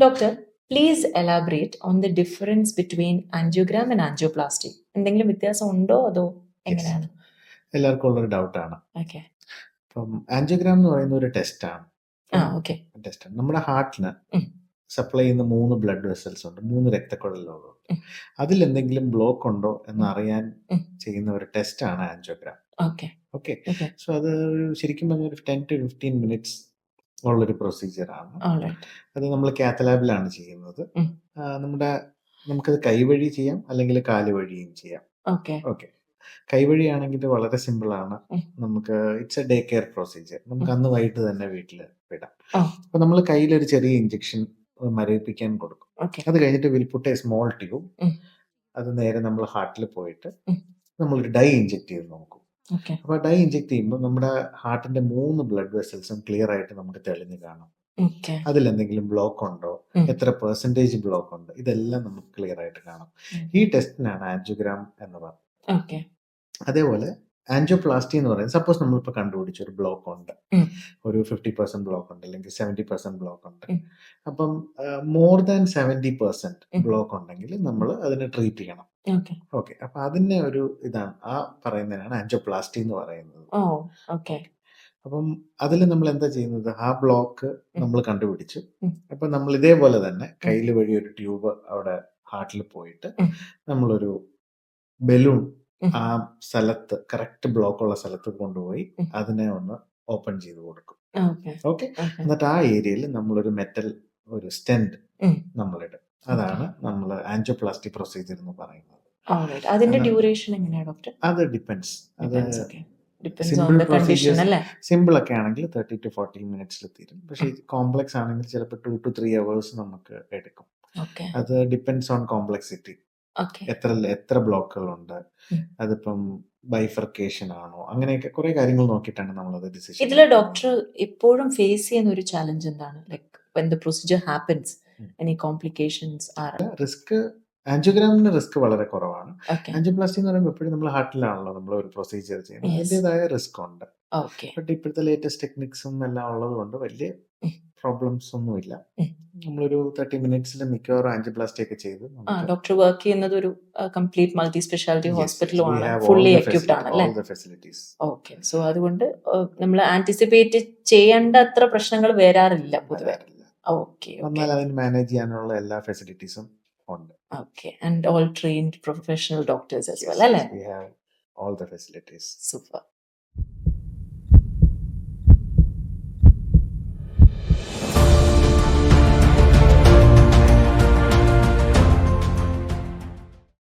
Doctor, please elaborate on the difference between angiogram and angioplasty. എന്തെങ്കിലും വ്യത്യാസം ഉണ്ടോ അതോ എങ്ങനെയാണ്? എല്ലാവർക്കും ഉള്ളൊരു ഡൗട്ടാണ്. ഓക്കെ. അപ്പം ആൻജിയോഗ്രാം എന്ന് പറയുന്ന ഒരു ടെസ്റ്റാണ്. ഓക്കെ. ടെസ്റ്റാണ് നമ്മുടെ ഹാർട്ടിന് ഉം. സപ്ലൈ ചെയ്യുന്ന 3 ബ്ലഡ് വെസൽസ് ഉണ്ട്, 3 രക്തക്കുഴലുകളുണ്ട്. ഉം. അതിൽ എന്തെങ്കിലും ബ്ലോക്ക് ഉണ്ടോ എന്ന് അറിയാൻ ഉം. ചെയ്യുന്ന ഒരു ടെസ്റ്റാണ് angiogram. Okay. Okay. Okay. So അത് ശരിക്കും പറഞ്ഞ ഒരു 10 to 15 മിനിറ്റ്സ് ഉള്ളൊരു പ്രൊസീജിയറാണ്. ഓൾറൈറ്റ്. അത് നമ്മൾ കാത്ത് ലാബിലാണ് ചെയ്യുന്നത്. ഉം. നമുക്കത് കൈവഴി ചെയ്യാം, അല്ലെങ്കിൽ കാല് വഴിയും ചെയ്യാം. ഓക്കെ. ഓക്കെ. കൈവഴിയാണെങ്കിൽ വളരെ സിമ്പിളാണ്. ഉം. നമുക്ക് it's A day care procedure. നമുക്ക് അന്ന് വൈകിട്ട് തന്നെ വീട്ടിൽ വിടാം. ഓ. അപ്പൊ നമ്മൾ കയ്യിലൊരു ചെറിയ ഇഞ്ചക്ഷൻ മരവിപ്പിക്കാൻ കൊടുക്കും. ഓക്കെ. അത് കഴിഞ്ഞിട്ട് will put a small tube. ഉം. അത് നേരെ നമ്മൾ ഹാർട്ടിൽ പോയിട്ട് ഉം. നമ്മളൊരു ഡൈ ഇഞ്ചെക്ട് ചെയ്ത് നോക്കും. ഓക്കെ. അപ്പൊ ഡൈ ഇഞ്ചെക്ട് ചെയ്യുമ്പോൾ നമ്മുടെ ഹാർട്ടിന്റെ 3 ബ്ലഡ് വെസൽസും ക്ലിയർ ആയിട്ട് നമുക്ക് തെളിഞ്ഞ് കാണും. ഓക്കെ. അതിലെന്തെങ്കിലും ബ്ലോക്ക് ഉണ്ടോ, ഉം. എത്ര പെർസെന്റേജ് ബ്ലോക്ക് ഉണ്ട്, ഇതെല്ലാം നമുക്ക് ക്ലിയർ ആയിട്ട് കാണും. ഈ ടെസ്റ്റിനാണ് ആൻജിയോഗ്രാം എന്ന് പറയുന്നത്. ഓക്കെ. അതേപോലെ ആൻജിയോപ്ലാസ്റ്റി എന്ന് പറയുന്നത്, സപ്പോസ് നമ്മളിപ്പോൾ കണ്ടുപിടിച്ച ഒരു ബ്ലോക്ക് ഉണ്ട്, ഉം. ഒരു 50% ബ്ലോക്ക് ഉണ്ട്, അല്ലെങ്കിൽ 70% ബ്ലോക്ക് ഉണ്ട്. ഉം. അപ്പം മോർ ദാൻ 70% ഉം. ബ്ലോക്ക് ഉണ്ടെങ്കിൽ നമ്മൾ അതിനെ ട്രീറ്റ് ചെയ്യണം. ഓക്കെ. ഓക്കെ. അപ്പൊ അതിന്റെ ഒരു ഇതാണ് ആ പറയുന്നതിനാണ് ആൻജിയോപ്ലാസ്റ്റി എന്ന് പറയുന്നത്. ഓ. ഓക്കെ. അപ്പം അതിൽ നമ്മൾ എന്താ ചെയ്യുന്നത്, ആ ബ്ലോക്ക് നമ്മൾ കണ്ടുപിടിച്ചു. ഉം. അപ്പൊ നമ്മൾ ഇതേപോലെ തന്നെ കയ്യിൽ വഴി ഒരു ട്യൂബ് അവിടെ ഹാർട്ടിൽ പോയിട്ട് ഉം. നമ്മളൊരു ബലൂൺ ഉം. ആ സ്ഥലത്ത്, കറക്റ്റ് ബ്ലോക്ക് ഉള്ള സ്ഥലത്ത് കൊണ്ടുപോയി ഉം. അതിനെ ഒന്ന് ഓപ്പൺ ചെയ്ത് കൊടുക്കും. ഓക്കെ. ഓക്കെ. ഓക്കെ. എന്നിട്ട് ആ ഏരിയയിൽ നമ്മളൊരു മെറ്റൽ ഒരു സ്റ്റെൻഡ് ഉം. നമ്മളിടും. അതാണ് നമ്മൾ ആൻജിയോപ്ലാസ്റ്റി പ്രൊസീജിയർ എന്ന് പറയുന്നത്. ഓൾറൈറ്റ്. അതിന്റെ ഡ്യൂറേഷൻ എങ്ങനെയാണ് ഡോക്ടർ? അത് ഡിപ്പെൻഡ്സ്. അത് okay. Depends on simple the condition procedures, അല്ലേ? സിമ്പിൾ ഒക്കെ ആണെങ്കിൽ 30 to 40 മിനിറ്റ്സിൽ തീരും. പക്ഷേ കോംപ്ലക്സ് ആണെങ്കിൽ ചിലപ്പോൾ 2 to 3 hours നമുക്ക് എടുക്കും. ഓക്കെ. അത് ഡിപ്പെൻഡ്സ് ഓൺ കോംപ്ലക്സിറ്റി. ഓക്കെ. എത്ര ബ്ലോക്കുകളുണ്ട്, ഉം. അതിപ്പം ബൈഫർക്കേഷൻ ആണോ, അങ്ങനെയൊക്കെ കുറെ കാര്യങ്ങൾ നോക്കിയിട്ടാണ് നമ്മളത് ഡിസിഷൻ. ഇതില് ഡോക്ടർ എപ്പോഴും ഫേസ് ചെയ്യുന്ന ഒരു ചാലഞ്ച് എന്താണ്? Like when the procedure happens, any complications are? Risk, ആൻജിയോഗ്രാമിന് റിസ്ക് വളരെ കുറവാണ്. ഓക്കെ. ആൻജിയോപ്ലാസ്റ്റി എന്ന് പറയുമ്പോൾ എപ്പോഴും നമ്മൾ ഹാർട്ടിലാണല്ലോ നമ്മൾ ഒരു പ്രൊസീജിയർ ചെയ്യുന്നത്. Yes. അതിൻ്റെതായ റിസ്ക് ഉണ്ട്. ഓക്കെ. ബട്ട് ഇപ്പോഴത്തെ ലേറ്റസ്റ്റ് ടെക്നിക്സും എല്ലാം ഉള്ളത് കൊണ്ട് വലിയ ഉം. പ്രോബ്ലംസ് ഒന്നുമില്ല. ഉം. നമ്മളൊരു 30 മിനിറ്റ്സിൽ മിക്കവാറും ആൻജിയോപ്ലാസ്റ്റി ഒക്കെ ചെയ്ത് ഡോക്ടർ വർക്ക് ചെയ്യുന്നത് ഒരു കംപ്ലീറ്റ് മൾട്ടി സ്പെഷ്യാലിറ്റി ഹോസ്പിറ്റലുമാണ്, ഫുള്ളി ഫുള്ളി എക്യുപ്ഡ് ആണ് അല്ലേ? ഓക്കെ. സോ അതുകൊണ്ട് നമ്മൾ ആന്റിസിപ്പേറ്റ് ചെയ്യേണ്ട അത്ര പ്രശ്നങ്ങൾ വരാറില്ല പൊതുവെ. ഓക്കെ. എന്നാൽ അതിന് മാനേജ് ചെയ്യാനുള്ള എല്ലാ ഫെസിലിറ്റീസും ഉണ്ട്. Okay. And all trained professional doctors as well അല്ലേ? We have all the facilities. Super.